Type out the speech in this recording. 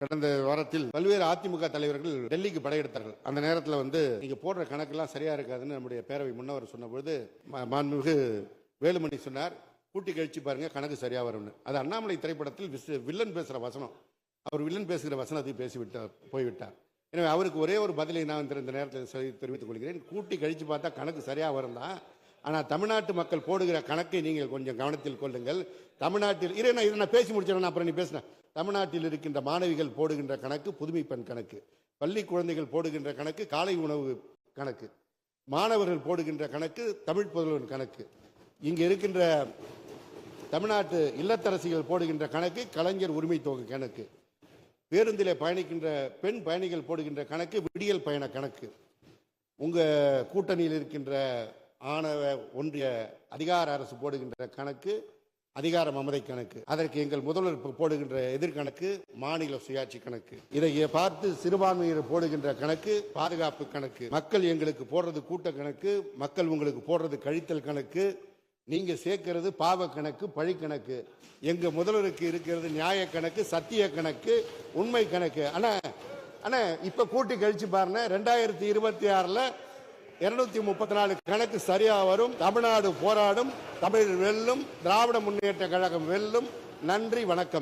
கடந்த வாரத்தில் பல்வேறு அதிமுக தலைவர்கள் டெல்லிக்கு படையெடுத்தார்கள். அந்த நேரத்தில் நீங்க போடுற கணக்கெல்லாம் சரியா இருக்காதுன்னு நம்முடைய பேரவை முன்னவர் சொன்ன பொழுது மாண்புமிகு வேலுமணி சொன்னார், கூட்டி கழிச்சு பாருங்க கணக்கு சரியா வரும்னு. அது அண்ணாமலை திரைப்படத்தில் வில்லன் பேசுற வசனம். அவர் வில்லன் பேசுகிற வசனத்தை பேசிவிட்டார், போய்விட்டார். எனவே அவருக்கு ஒரே ஒரு பதிலை நான் இந்த நேரத்தில் தெரிவித்துக் கொள்கிறேன். கூட்டி கழிச்சு பார்த்தா கணக்கு சரியா வரும் தான். ஆனால் தமிழ்நாட்டு மக்கள் போடுகிற கணக்கை நீங்கள் கொஞ்சம் கவனத்தில் கொள்ளுங்கள். தமிழ்நாட்டில் இதை நான் பேசி முடிச்சிடறேன், அப்புறம் நீ பேசின. தமிழ்நாட்டில் இருக்கின்ற மாணவிகள் போடுகின்ற கணக்கு புதுமை பெண் கணக்கு, பள்ளி குழந்தைகள் போடுகின்ற கணக்கு காலை உணவு கணக்கு, மாணவர்கள் போடுகின்ற கணக்கு தமிழ் புதல்வன் கணக்கு, இங்கே இருக்கின்ற தமிழ்நாட்டு இல்லத்தரசிகள் போடுகின்ற கணக்கு கலைஞர் உரிமை தொகை கணக்கு, பேருந்திலே பயணிக்கின்ற பெண் பயணிகள் போடுகின்ற கணக்கு விடியல் பயண கணக்கு, உங்க கூட்டணியில் இருக்கின்ற ஆணவ ஒன்றிய அதிகார அரசு போடுகின்ற கணக்கு அதிகார மமதை கணக்கு, அதற்கு எங்கள் முதல்வர் போடுகின்ற எதிர்கணக்கு மாநில சுயாட்சி கணக்கு, இதை பார்த்து சிறுபான்மையினர் போடுகின்ற கணக்கு பாதுகாப்பு கணக்கு, மக்கள் எங்களுக்கு போடுறது கூட்ட கணக்கு, மக்கள் உங்களுக்கு போடுறது கழித்தல் கணக்கு, நீங்க சேர்க்கிறது பாவ கணக்கு பழி கணக்கு, எங்க முதல்வருக்கு இருக்கிறது நியாய கணக்கு சத்திய கணக்கு உண்மை கணக்கு. ஆனா இப்ப கூட்டி கழிச்சு பாருங்க, 2026 234 கணக்கு சரியா வரும். தமிழ்நாடு போராடும், தமிழ் வெல்லும், திராவிட முன்னேற்ற கழகம் வெல்லும். நன்றி, வணக்கம்.